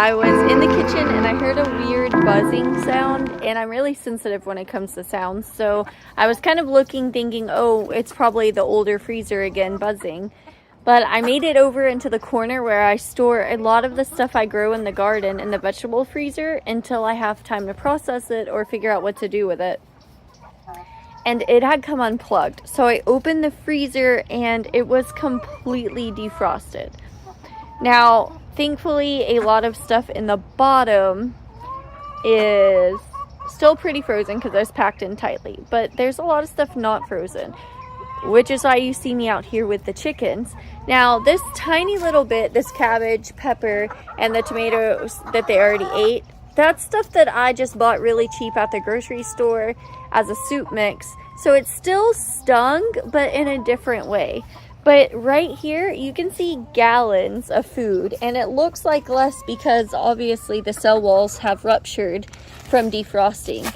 I was in the kitchen and I heard a weird buzzing sound, and I'm really sensitive when it comes to sounds, so I was kind of looking thinking, oh, it's probably the older freezer again buzzing. But I made it over into the corner where I store a lot of the stuff I grow in the garden in the vegetable freezer until I have time to process it or figure out what to do with it. And it had come unplugged, so I opened the freezer and it was completely defrosted. Now, thankfully, a lot of stuff in the bottom is still pretty frozen because it's packed in tightly, but there's a lot of stuff not frozen, which is why you see me out here with the chickens. Now, this tiny little bit, this cabbage, pepper, and the tomatoes that they already ate, that's stuff that I just bought really cheap at the grocery store as a soup mix. So it still stung, but in a different way. But right here, you can see gallons of food, and it looks like less because obviously the cell walls have ruptured from defrosting.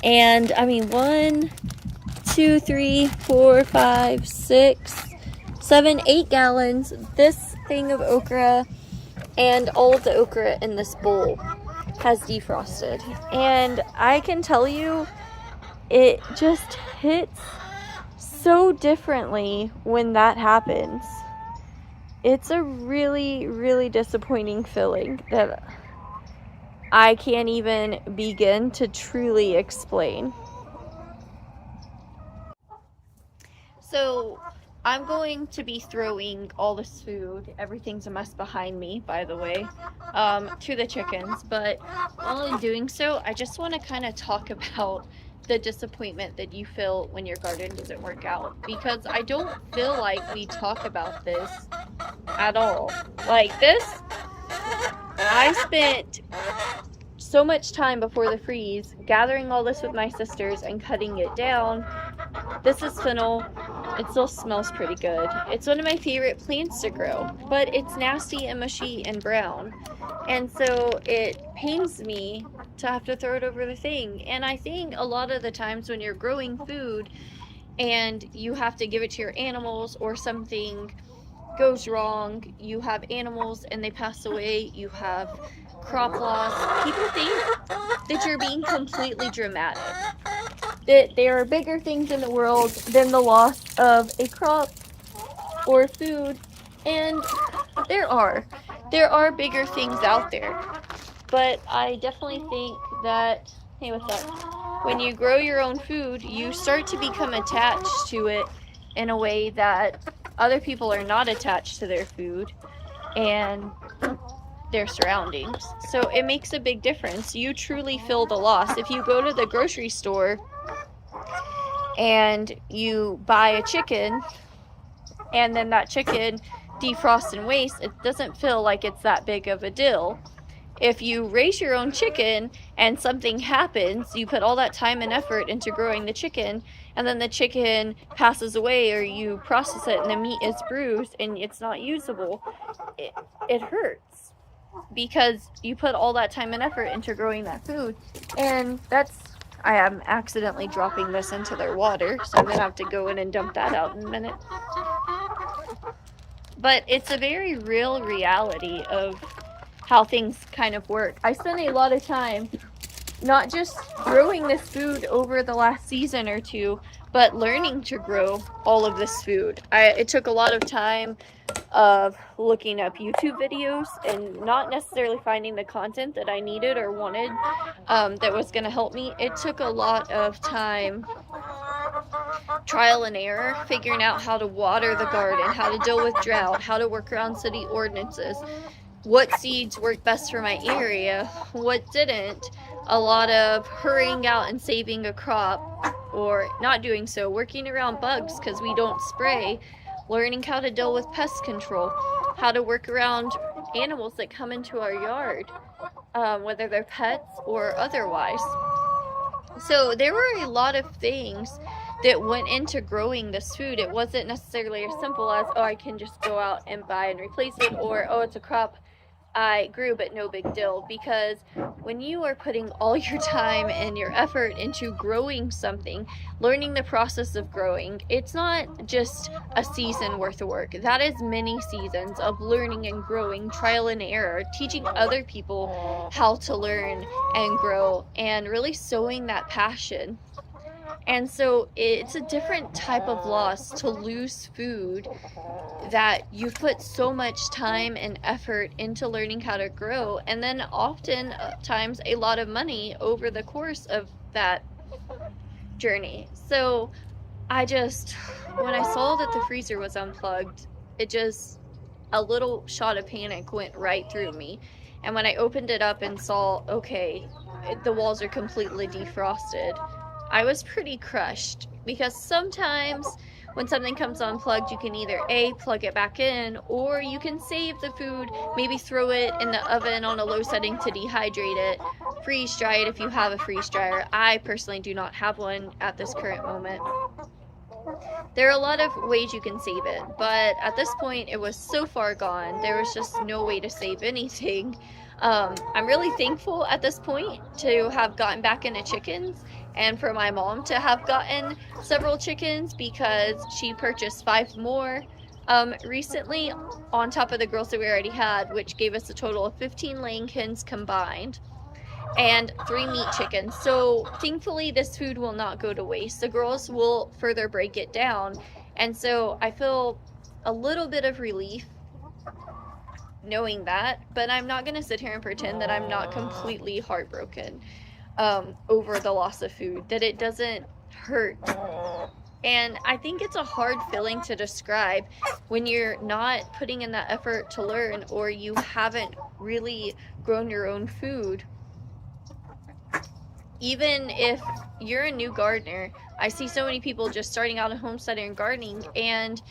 And I mean, 1, 2, 3, 4, 5, 6, 7, 8 gallons. This thing of okra and all of the okra in this bowl has defrosted. And I can tell you, it just hits so differently when that happens. It's a really, really disappointing feeling that I can't even begin to truly explain. So I'm going to be throwing all this food, everything's a mess behind me, by the way, to the chickens. But while I'm doing so, I just want to kind of talk about the disappointment that you feel when your garden doesn't work out, because I don't feel like we talk about this at all. Like this, I spent so much time before the freeze gathering all this with my sisters and cutting it down. This is fennel. It still smells pretty good. It's one of my favorite plants to grow, but it's nasty and mushy and brown. And so it pains me to have to throw it over the thing. And I think a lot of the times when you're growing food and you have to give it to your animals, or something goes wrong, you have animals and they pass away, you have crop loss, people think that you're being completely dramatic, that there are bigger things in the world than the loss of a crop or food. And there are bigger things out there, but I definitely think that, hey, what's up, when you grow your own food, you start to become attached to it in a way that other people are not attached to their food and their surroundings. So it makes a big difference. You truly feel the loss. If you go to the grocery store and you buy a chicken and then that chicken defrosts and wastes, it doesn't feel like it's that big of a deal. If you raise your own chicken and something happens, you put all that time and effort into growing the chicken, and then the chicken passes away, or you process it and the meat is bruised and it's not usable, it hurts, because you put all that time and effort into growing that food. And I am accidentally dropping this into their water, so I'm gonna have to go in and dump that out in a minute. But it's a very real reality of how things kind of work. I spent a lot of time not just growing this food over the last season or two, but learning to grow all of this food. It took a lot of time of looking up YouTube videos and not necessarily finding the content that I needed or wanted that was going to help me. It took a lot of time, trial and error, figuring out how to water the garden, how to deal with drought, how to work around city ordinances, what seeds worked best for my area, what didn't. A lot of hurrying out and saving a crop, or not doing so, working around bugs because we don't spray, learning how to deal with pest control, how to work around animals that come into our yard, whether they're pets or otherwise. So there were a lot of things that went into growing this food. It wasn't necessarily as simple as, oh, I can just go out and buy and replace it, or, oh, it's a crop, I grew, but no big deal, because when you are putting all your time and your effort into growing something, learning the process of growing, it's not just a season worth of work. That is many seasons of learning and growing, trial and error, teaching other people how to learn and grow, and really sowing that passion. And so it's a different type of loss to lose food that you've put so much time and effort into learning how to grow, and then often times a lot of money over the course of that journey. So when I saw that the freezer was unplugged, a little shot of panic went right through me. And when I opened it up and saw, okay, the walls are completely defrosted, I was pretty crushed, because sometimes when something comes unplugged, you can either A, plug it back in, or you can save the food, maybe throw it in the oven on a low setting to dehydrate it, freeze dry it if you have a freeze dryer. I personally do not have one at this current moment. There are a lot of ways you can save it, but at this point it was so far gone, there was just no way to save anything. I'm really thankful at this point to have gotten back into chickens, and for my mom to have gotten several chickens, because she purchased 5 more recently on top of the girls that we already had, which gave us a total of 15 laying hens combined and 3 meat chickens. So thankfully this food will not go to waste. The girls will further break it down, and so I feel a little bit of relief knowing that, but I'm not gonna sit here and pretend that I'm not completely heartbroken over the loss of food, that it doesn't hurt. And I think it's a hard feeling to describe when you're not putting in that effort to learn, or you haven't really grown your own food. Even if you're a new gardener, I see so many people just starting out in homesteading and gardening, and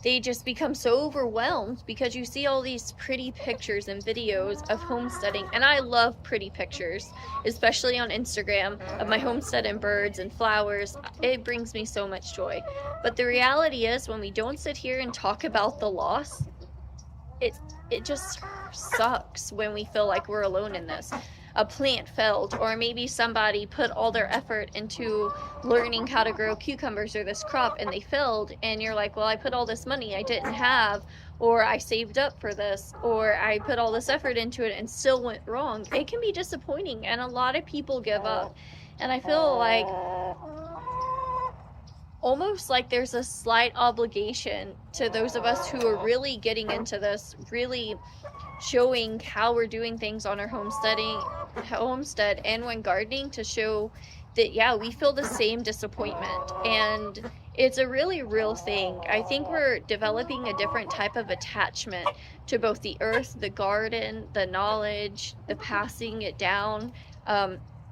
they just become so overwhelmed because you see all these pretty pictures and videos of homesteading. And I love pretty pictures, especially on Instagram, of my homestead and birds and flowers. It brings me so much joy. But the reality is, when we don't sit here and talk about the loss, it just sucks when we feel like we're alone in this. A plant failed, or maybe somebody put all their effort into learning how to grow cucumbers or this crop and they failed, and you're like, well, I put all this money I didn't have, or I saved up for this, or I put all this effort into it and still went wrong. It can be disappointing, and a lot of people give up. And I feel like almost like there's a slight obligation to those of us who are really getting into this, really showing how we're doing things on our homestead and when gardening, to show that, yeah, we feel the same disappointment, and it's a really real thing. I think we're developing a different type of attachment to both the earth, the garden, the knowledge, the passing it down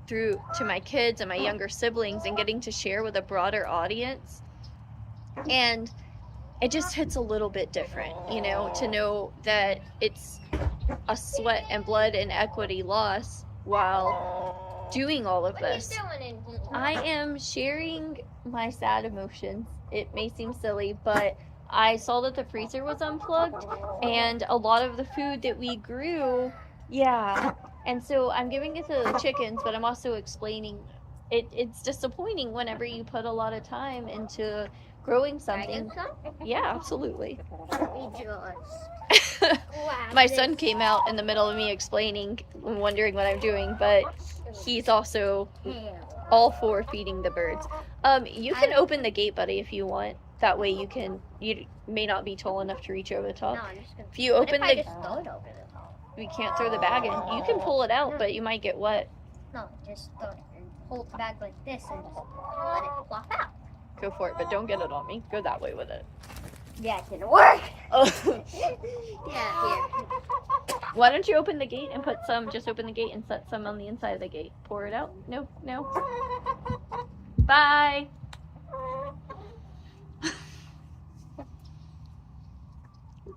through to my kids and my younger siblings, and getting to share with a broader audience. And it just hits a little bit different, to know that it's a sweat and blood and equity loss while doing all of this. I am sharing my sad emotions. It may seem silly, but I saw that the freezer was unplugged, and a lot of the food that we grew, and so I'm giving it to the chickens, but I'm also explaining it's disappointing whenever you put a lot of time into growing something. Yeah, absolutely. My son came out in the middle of me explaining and wondering what I'm doing, but he's also all for feeding the birds. You can open the gate, buddy, if you want. That way you may not be tall enough to reach over the top. If you open the gate, we can't throw the bag in. You can pull it out, but you might get wet. No, just throw it and hold the bag like this and just let it flop out. Go for it, but don't get it on me. Go that way with it. Yeah, it didn't work. Oh. Yeah, here. Why don't you open the gate and just open the gate and set some on the inside of the gate. Pour it out. No. Bye.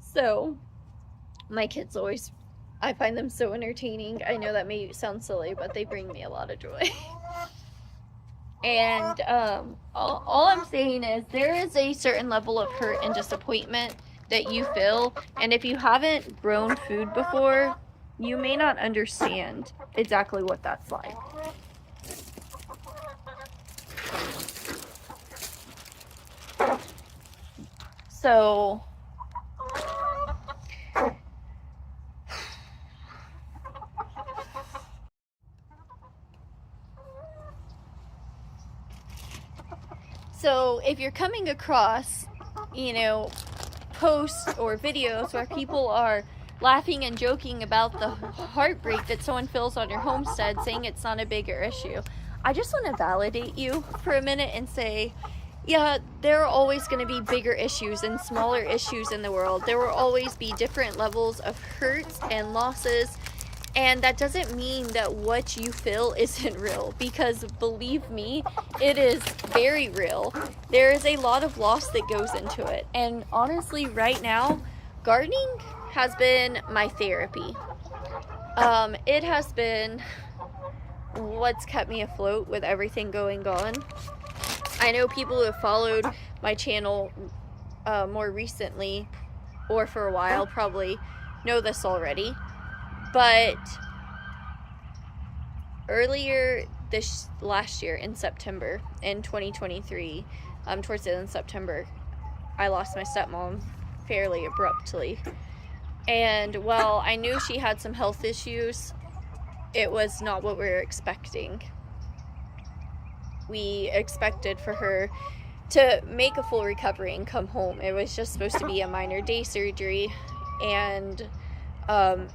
So, my kids I find them so entertaining. I know that may sound silly, but they bring me a lot of joy. And all I'm saying is, there is a certain level of hurt and disappointment that you feel, and if you haven't grown food before, you may not understand exactly what that's like. So if you're coming across, you know, posts or videos where people are laughing and joking about the heartbreak that someone feels on your homestead, saying it's not a bigger issue, I just want to validate you for a minute and say, yeah, there are always going to be bigger issues and smaller issues in the world. There will always be different levels of hurts and losses, and that doesn't mean that what you feel isn't real, because believe me, it is very real. There is a lot of loss that goes into it, and honestly, right now, gardening has been my therapy. It has been what's kept me afloat with everything going on. I know people who have followed my channel more recently, or for a while, probably know this already. But earlier this last year in September, in 2023, towards the end of September, I lost my stepmom fairly abruptly. And while I knew she had some health issues, it was not what we were expecting. We expected for her to make a full recovery and come home. It was just supposed to be a minor day surgery, and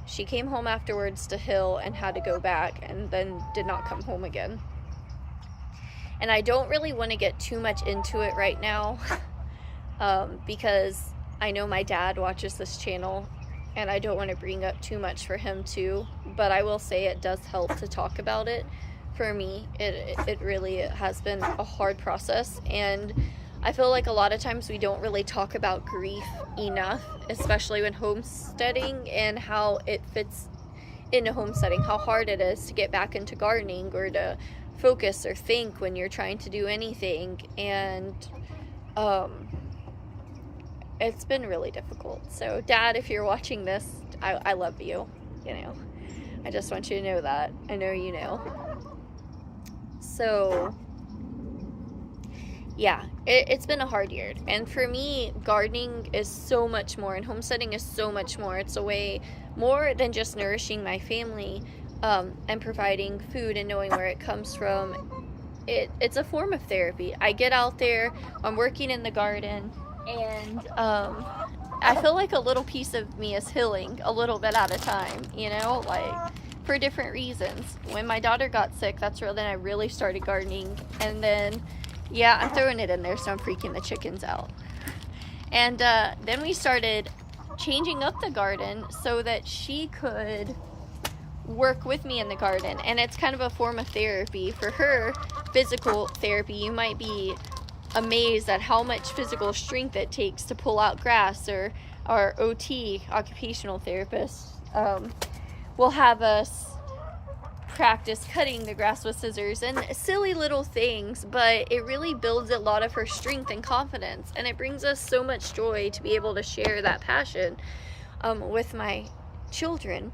she came home afterwards to Hill and had to go back, and then did not come home again. And I don't really want to get too much into it right now, because I know my dad watches this channel, and I don't want to bring up too much for him too, but I will say it does help to talk about it. For me, it really has been a hard process, and I feel like a lot of times we don't really talk about grief enough, especially when homesteading, and how it fits into homesteading, how hard it is to get back into gardening or to focus or think when you're trying to do anything. And it's been really difficult. So Dad, if you're watching this, I love you, you know. I just want you to know that. I know you know. So yeah, it's been a hard year, and for me, gardening is so much more, and homesteading is so much more. It's a way more than just nourishing my family and providing food and knowing where it comes from. It's a form of therapy. I get out there, I'm working in the garden, and I feel like a little piece of me is healing a little bit at a time, you know, like for different reasons. When my daughter got sick, that's when I really started gardening, and then yeah, I'm throwing it in there so I'm freaking the chickens out. And then we started changing up the garden so that she could work with me in the garden, and it's kind of a form of therapy. For her, physical therapy, you might be amazed at how much physical strength it takes to pull out grass, or our OT, occupational therapist, will have us practice cutting the grass with scissors and silly little things, but it really builds a lot of her strength and confidence, and it brings us so much joy to be able to share that passion with my children,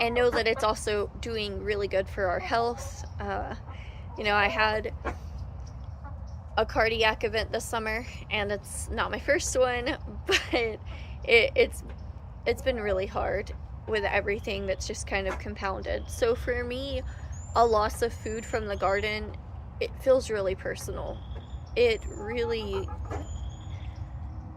and know that it's also doing really good for our health. You know, I had a cardiac event this summer, and it's not my first one, but it's been really hard with everything that's just kind of compounded. So for me, a loss of food from the garden, it feels really personal. It really,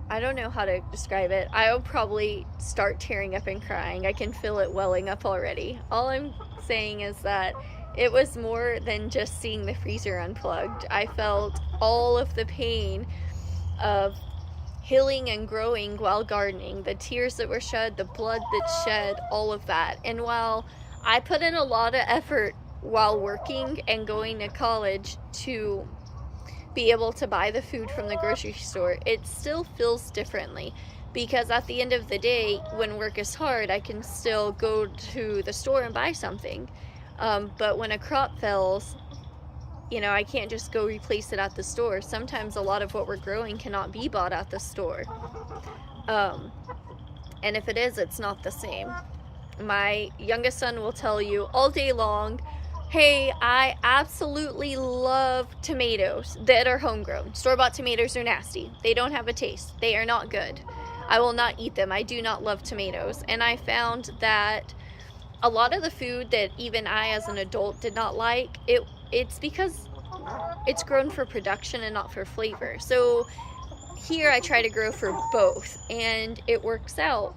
I don't know how to describe it. I'll probably start tearing up and crying. I can feel it welling up already. All I'm saying is that it was more than just seeing the freezer unplugged. I felt all of the pain of healing and growing while gardening, the tears that were shed, the blood that's shed, all of that. And while I put in a lot of effort while working and going to college to be able to buy the food from the grocery store, it still feels differently, because at the end of the day, when work is hard, I can still go to the store and buy something. But when a crop fails, you know, I can't just go replace it at the store. Sometimes a lot of what we're growing cannot be bought at the store. And if it is, it's not the same. My youngest son will tell you all day long, hey, I absolutely love tomatoes that are homegrown. Store-bought tomatoes are nasty. They don't have a taste. They are not good. I will not eat them. I do not love tomatoes. And I found that a lot of the food that even I as an adult did not like, it's because it's grown for production and not for flavor. So here I try to grow for both and it works out.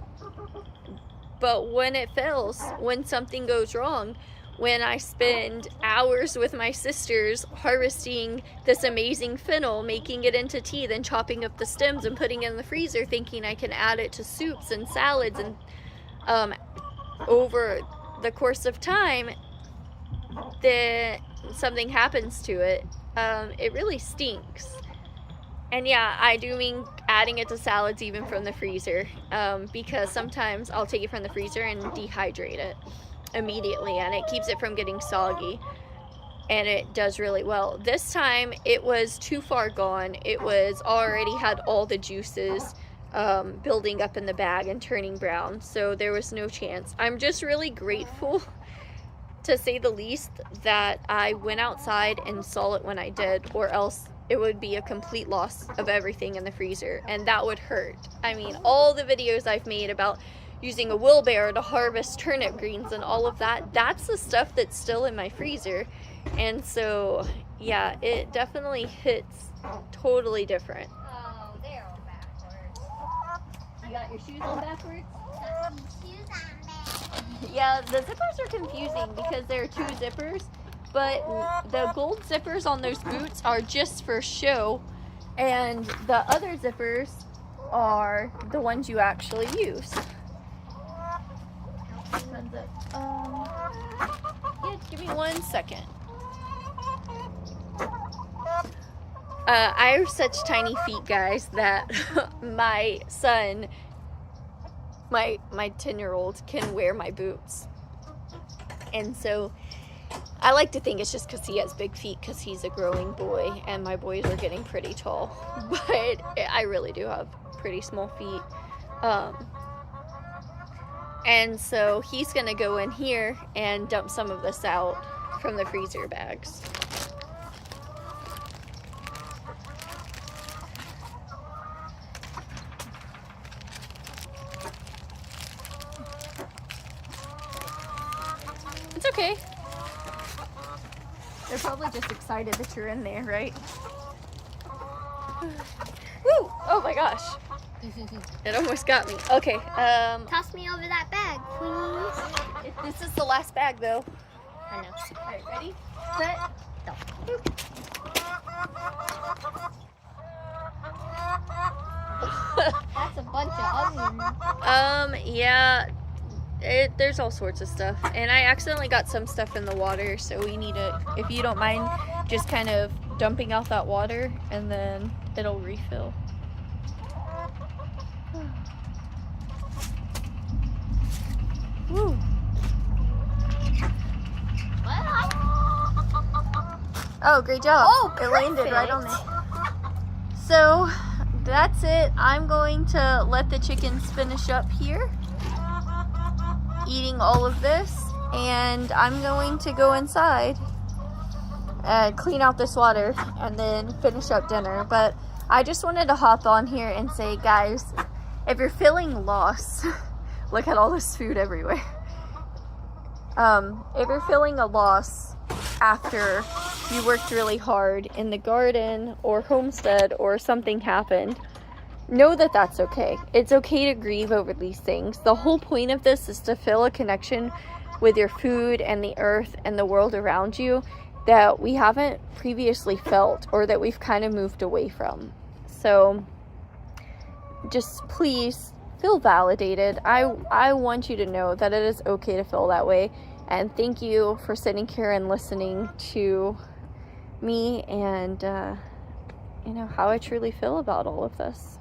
But when it fails, when something goes wrong, when I spend hours with my sisters harvesting this amazing fennel, making it into tea, then chopping up the stems and putting it in the freezer thinking I can add it to soups and salads, and over the course of time something happens to it, it really stinks. And yeah, I do mean adding it to salads even from the freezer, because sometimes I'll take it from the freezer and dehydrate it immediately and it keeps it from getting soggy, and it does really well. This time it was too far gone. It was already had all the juices building up in the bag and turning brown, so there was no chance. I'm just really grateful, to say the least, that I went outside and saw it when I did, or else it would be a complete loss of everything in the freezer, and that would hurt. I mean, all the videos I've made about using a wheelbarrow to harvest turnip greens and all of that, that's the stuff that's still in my freezer. And so yeah, it definitely hits totally different. Oh, they're all backwards. You got your shoes on backwards? Shoes on back. Yeah, the zippers are confusing because there are two zippers, but the gold zippers on those boots are just for show, and the other zippers are the ones you actually use. Yeah, give me 1 second. I have such tiny feet, guys, that my son, my 10-year-old, can wear my boots. And so I like to think it's just because he has big feet, because he's a growing boy and my boys are getting pretty tall. But I really do have pretty small feet. And so he's gonna go in here and dump some of this out from the freezer bags. It's okay. They're probably just excited that you're in there, right? Woo! Oh my gosh. It almost got me. Okay, Toss me over that bag, please. this is the last bag though. I know. Alright, ready? Set. Go. That's a bunch of onions. Yeah, there's all sorts of stuff. And I accidentally got some stuff in the water, so we need to, if you don't mind, just kind of dumping out that water and then it'll refill. Woo. Oh, great job. Oh, it landed right on there. So that's it. I'm going to let the chickens finish up here eating all of this, and I'm going to go inside and clean out this water and then finish up dinner. But I just wanted to hop on here and say, guys, if you're feeling lost, look at all this food everywhere. If you're feeling a loss after you worked really hard in the garden or homestead or something happened, know that that's okay. It's okay to grieve over these things. The whole point of this is to feel a connection with your food and the earth and the world around you that we haven't previously felt, or that we've kind of moved away from. So just please feel validated. I want you to know that it is okay to feel that way. And thank you for sitting here and listening to me and you know, how I truly feel about all of this.